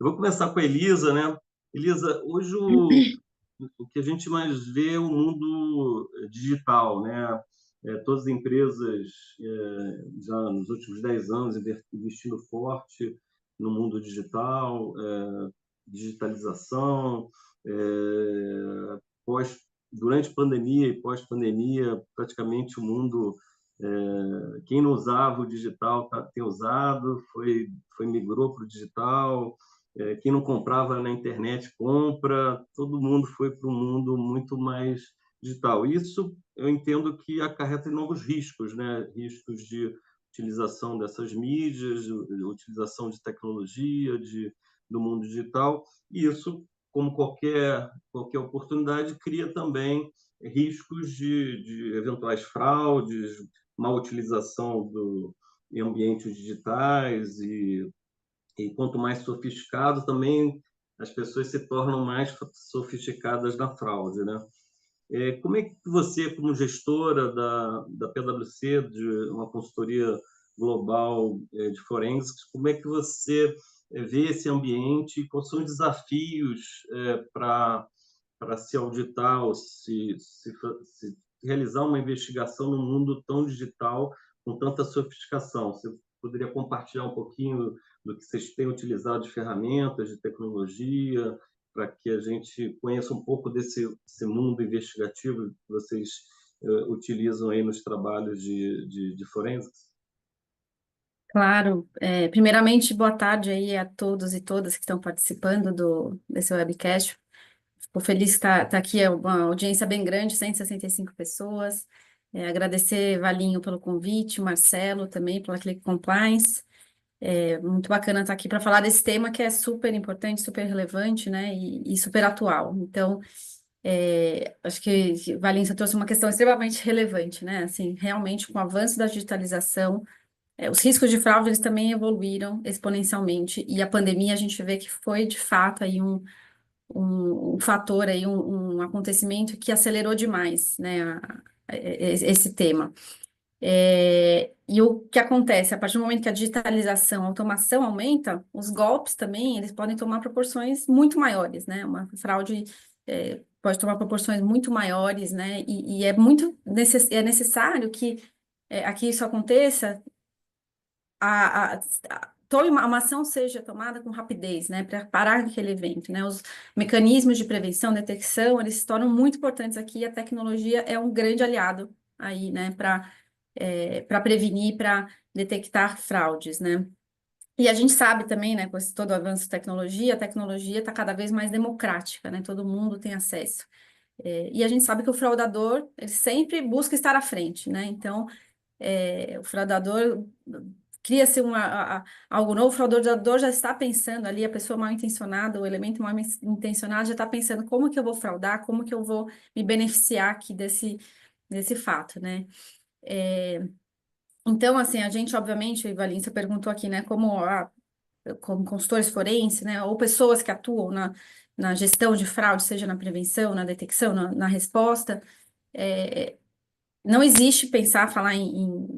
Eu vou começar com a Elisa, né? Elisa, hoje o que a gente mais vê é o mundo digital, né? Todas as empresas já nos últimos 10 anos investindo forte no mundo digital, digitalização, pós, durante pandemia e pós-pandemia, praticamente o mundo, quem não usava o digital tem usado, migrou para o digital, quem não comprava na internet compra, todo mundo foi para um mundo muito mais digital. Isso eu entendo que acarreta novos riscos, né? Riscos de utilização dessas mídias, de utilização de tecnologia, do mundo digital, e isso, como qualquer oportunidade, cria também riscos de eventuais fraudes, má utilização em ambientes digitais e quanto mais sofisticado também as pessoas se tornam mais sofisticadas na fraude, né? Como é que você, como gestora da PwC, de uma consultoria global de forenses, como é que você vê esse ambiente? Quais são os desafios para se auditar ou se realizar uma investigação num mundo tão digital, com tanta sofisticação? Você poderia compartilhar um pouquinho do que vocês têm utilizado de ferramentas, de tecnologia, para que a gente conheça um pouco desse mundo investigativo que vocês utilizam aí nos trabalhos de forenses? Claro. Primeiramente, boa tarde aí a todos e todas que estão participando desse webcast. Fico feliz que está aqui, é uma audiência bem grande, 165 pessoas. Agradecer, Valinho, pelo convite, Marcelo também pela Click Compliance. Muito bacana estar aqui para falar desse tema que é super importante, super relevante, né, e super atual. Então, acho que Valinho, você trouxe uma questão extremamente relevante, né, assim, realmente com o avanço da digitalização, os riscos de fraude, eles também evoluíram exponencialmente, e a pandemia a gente vê que foi, de fato, aí um fator, aí, um acontecimento que acelerou demais, né, esse tema. E o que acontece? A partir do momento que a digitalização, a automação aumenta, os golpes também, eles podem tomar proporções muito maiores, né? Uma fraude pode tomar proporções muito maiores, né? E é é necessário que aqui isso aconteça, uma ação seja tomada com rapidez, né, para parar aquele evento, né, os mecanismos de prevenção, detecção, eles se tornam muito importantes aqui, a tecnologia é um grande aliado aí, né, para prevenir, para detectar fraudes, né. E a gente sabe também, né, com todo o avanço de tecnologia, a tecnologia está cada vez mais democrática, né, todo mundo tem acesso. E a gente sabe que o fraudador, ele sempre busca estar à frente, né, então, o fraudador cria-se algo novo, o fraudador já está pensando ali, a pessoa mal intencionada, o elemento mal intencionado já está pensando como que eu vou fraudar, como que eu vou me beneficiar aqui desse fato, né? Então, assim, a gente, obviamente, Valinha, você perguntou aqui, né, como consultores forenses, né, ou pessoas que atuam na gestão de fraude, seja na prevenção, na detecção, na resposta, não existe falar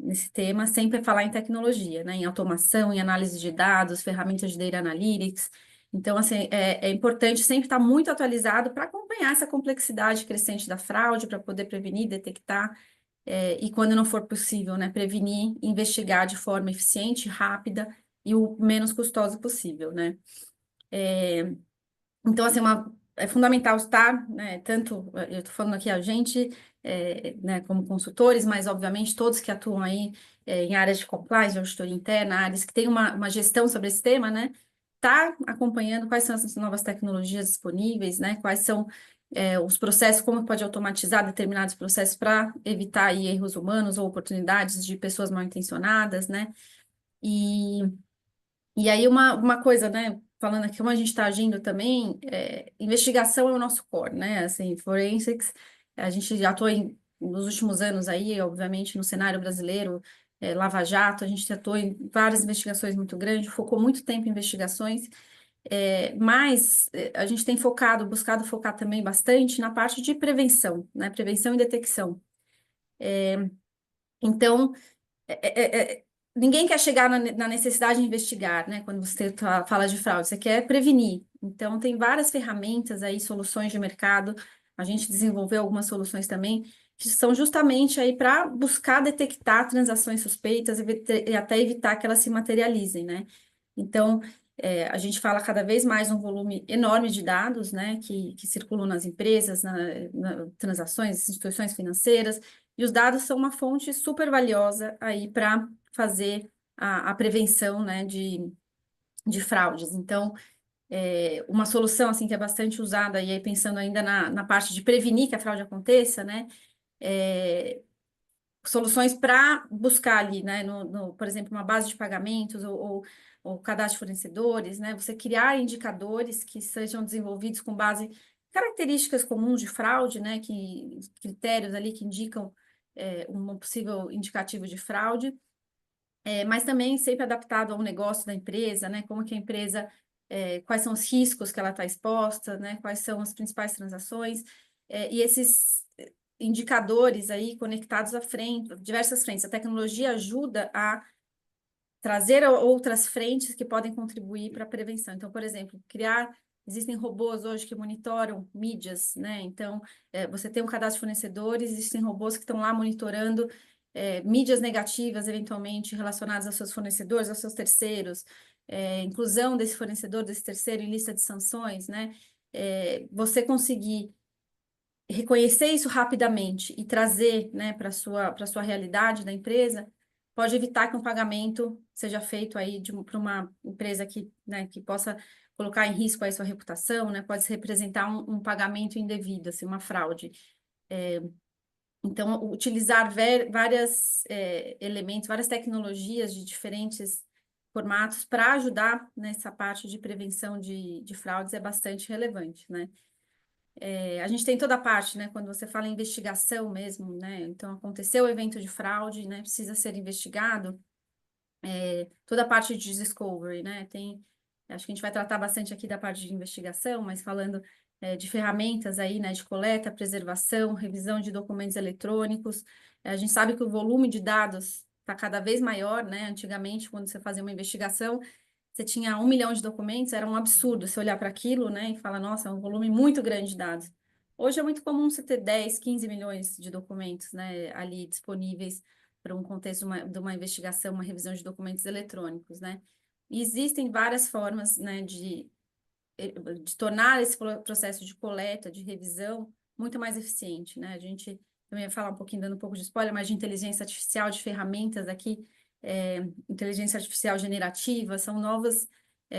nesse tema sem falar em tecnologia, né? Em automação, em análise de dados, ferramentas de data analytics. Então, assim, é importante sempre estar muito atualizado para acompanhar essa complexidade crescente da fraude, para poder prevenir, detectar, e quando não for possível, né, prevenir, investigar de forma eficiente, rápida e o menos custosa possível, né? Então, assim, é fundamental estar, né, tanto, eu estou falando aqui a gente, né, como consultores, mas, obviamente, todos que atuam aí em áreas de compliance, de auditoria interna, áreas que têm uma gestão sobre esse tema, né, tá acompanhando quais são as novas tecnologias disponíveis, né, quais são os processos, como pode automatizar determinados processos para evitar aí erros humanos ou oportunidades de pessoas mal intencionadas, né, e e aí, uma coisa, né, falando aqui como a gente está agindo também, investigação é o nosso core, né, assim, forensics, a gente já atua nos últimos anos aí, obviamente, no cenário brasileiro, Lava Jato, a gente atuou em várias investigações muito grandes, focou muito tempo em investigações, mas a gente tem buscado focar também bastante na parte de prevenção, né, prevenção e detecção. Então, ninguém quer chegar na necessidade de investigar, né? Quando você fala de fraude, você quer prevenir. Então, tem várias ferramentas aí, soluções de mercado. A gente desenvolveu algumas soluções também, que são justamente aí para buscar detectar transações suspeitas e até evitar que elas se materializem, né? Então, a gente fala cada vez mais um volume enorme de dados, né, que circulam nas empresas, transações, instituições financeiras, e os dados são uma fonte super valiosa aí para fazer a prevenção, né, de fraudes. Então, uma solução assim que é bastante usada, e aí pensando ainda na parte de prevenir que a fraude aconteça, né, é, soluções para buscar ali, né, por exemplo, uma base de pagamentos ou cadastro de fornecedores, né, você criar indicadores que sejam desenvolvidos com base em características comuns de fraude, né, critérios ali que indicam um possível indicativo de fraude, mas também sempre adaptado ao negócio da empresa, né, como que a empresa, quais são os riscos que ela está exposta, né, quais são as principais transações, e esses indicadores aí conectados à frente, diversas frentes. A tecnologia ajuda a trazer outras frentes que podem contribuir para a prevenção. Então, por exemplo, existem robôs hoje que monitoram mídias, né? Então, você tem um cadastro de fornecedores, existem robôs que estão lá monitorando mídias negativas, eventualmente, relacionadas aos seus fornecedores, aos seus terceiros, inclusão desse fornecedor, desse terceiro em lista de sanções, né? Você conseguir reconhecer isso rapidamente e trazer, né, para sua realidade da empresa, pode evitar que um pagamento seja feito aí para uma empresa que, né, que possa colocar em risco aí sua reputação, né, pode representar um pagamento indevido, assim, uma fraude. Então, utilizar várias elementos, várias tecnologias de diferentes formatos para ajudar nessa parte de prevenção de fraudes é bastante relevante, né? A gente tem toda a parte, né? Quando você fala em investigação mesmo, né? Então, aconteceu o evento de fraude, né? Precisa ser investigado. Toda a parte de discovery, né? Acho que a gente vai tratar bastante aqui da parte de investigação, mas falando de ferramentas aí, né? De coleta, preservação, revisão de documentos eletrônicos. A gente sabe que o volume de dados está cada vez maior, né? Antigamente, quando você fazia uma investigação, você tinha 1 milhão de documentos, era um absurdo você olhar para aquilo, né, e falar, nossa, é um volume muito grande de dados. Hoje é muito comum você ter 10, 15 milhões de documentos, né, ali disponíveis para um contexto de uma investigação, uma revisão de documentos eletrônicos, né. E existem várias formas, né, de tornar esse processo de coleta, de revisão, muito mais eficiente, né. A gente também vai falar um pouquinho, dando um pouco de spoiler, mas de inteligência artificial, de ferramentas aqui, inteligência artificial generativa, são novas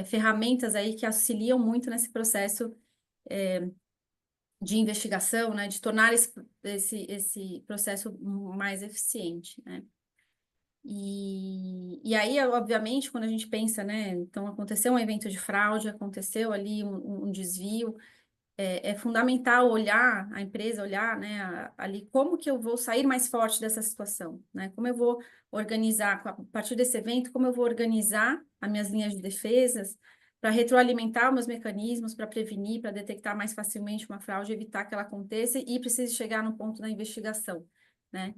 ferramentas aí que auxiliam muito nesse processo de investigação, né, de tornar esse processo mais eficiente, né. E aí, obviamente, quando a gente pensa, né, então aconteceu um evento de fraude, aconteceu ali um desvio, é fundamental olhar, a empresa olhar, né, ali como que eu vou sair mais forte dessa situação, né? Como eu vou organizar, a partir desse evento, como eu vou organizar as minhas linhas de defesas para retroalimentar os meus mecanismos, para prevenir, para detectar mais facilmente uma fraude, evitar que ela aconteça e precise chegar no ponto da investigação, né?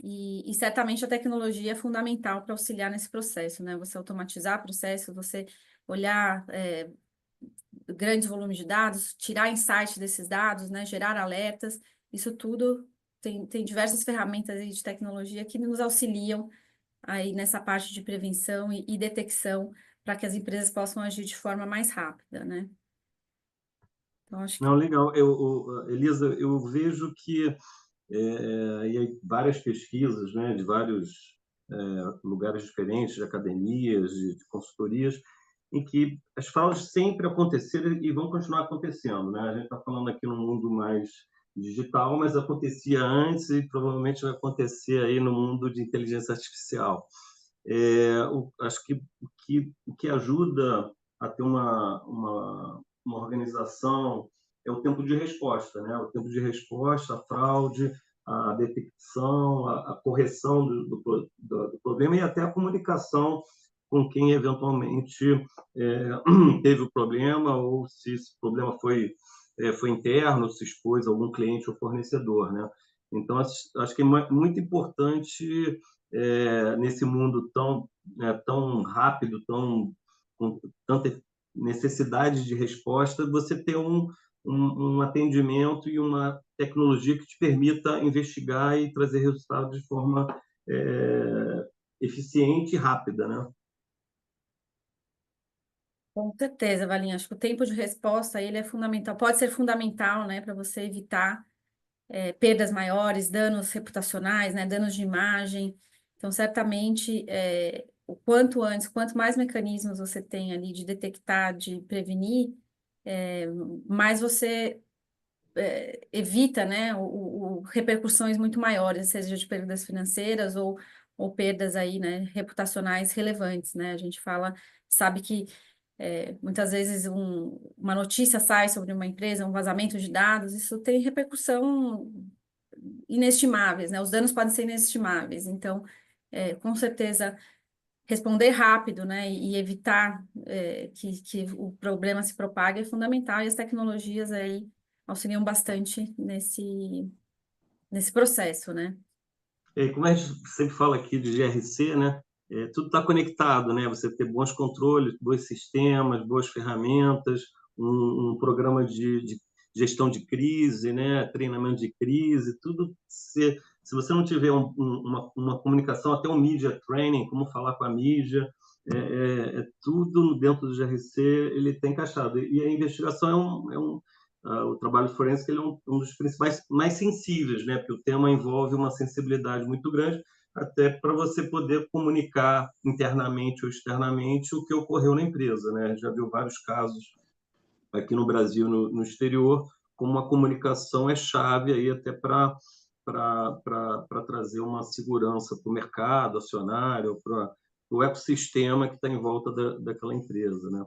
E certamente a tecnologia é fundamental para auxiliar nesse processo, né? Você automatizar o processo, você olhar grandes volumes de dados, tirar insight desses dados, né, gerar alertas, isso tudo tem diversas ferramentas aí de tecnologia que nos auxiliam aí nessa parte de prevenção e detecção para que as empresas possam agir de forma mais rápida, né? Então, acho que... Não, legal. Elisa, eu vejo que e aí várias pesquisas, né, de vários lugares diferentes, de academias, de consultorias, em que as fraudes sempre aconteceram e vão continuar acontecendo, né? A gente está falando aqui num mundo mais digital, mas acontecia antes e provavelmente vai acontecer aí no mundo de inteligência artificial. Acho que o que ajuda a ter uma organização é o tempo de resposta, né? O tempo de resposta à fraude, a detecção, a correção do problema e até a comunicação com quem eventualmente teve o problema ou se esse problema foi interno, se expôs a algum cliente ou fornecedor, né? Então, acho que é muito importante nesse mundo tão rápido, com tanta necessidade de resposta, você ter um atendimento e uma tecnologia que te permita investigar e trazer resultados de forma eficiente e rápida, né? Com certeza, Valinha. Acho que o tempo de resposta ele é fundamental. Pode ser fundamental, né, para você evitar perdas maiores, danos reputacionais, né, danos de imagem. Então, certamente, o quanto antes, quanto mais mecanismos você tem ali de detectar, de prevenir, é, mais você evita, né, repercussões muito maiores, seja de perdas financeiras ou perdas aí, né, reputacionais relevantes, né? A gente sabe que muitas vezes uma notícia sai sobre uma empresa, um vazamento de dados, isso tem repercussão inestimáveis, né? Os danos podem ser inestimáveis. Então, com certeza, responder rápido, né, e evitar que o problema se propague é fundamental, e as tecnologias aí auxiliam bastante nesse processo, né? Como a gente sempre fala aqui de GRC, né? Tudo está conectado, né? Você ter bons controles, bons sistemas, boas ferramentas, um programa de gestão de crise, né? Treinamento de crise, tudo. Se você não tiver uma comunicação, até um media training, como falar com a mídia, tudo dentro do GRC ele está encaixado. E a investigação o trabalho forense ele é um dos principais mais sensíveis, né? Porque o tema envolve uma sensibilidade muito grande, até para você poder comunicar internamente ou externamente o que ocorreu na empresa, né? A gente já viu vários casos aqui no Brasil, no exterior, como a comunicação é chave aí até para trazer uma segurança para o mercado acionário, para o ecossistema que está em volta daquela empresa, né?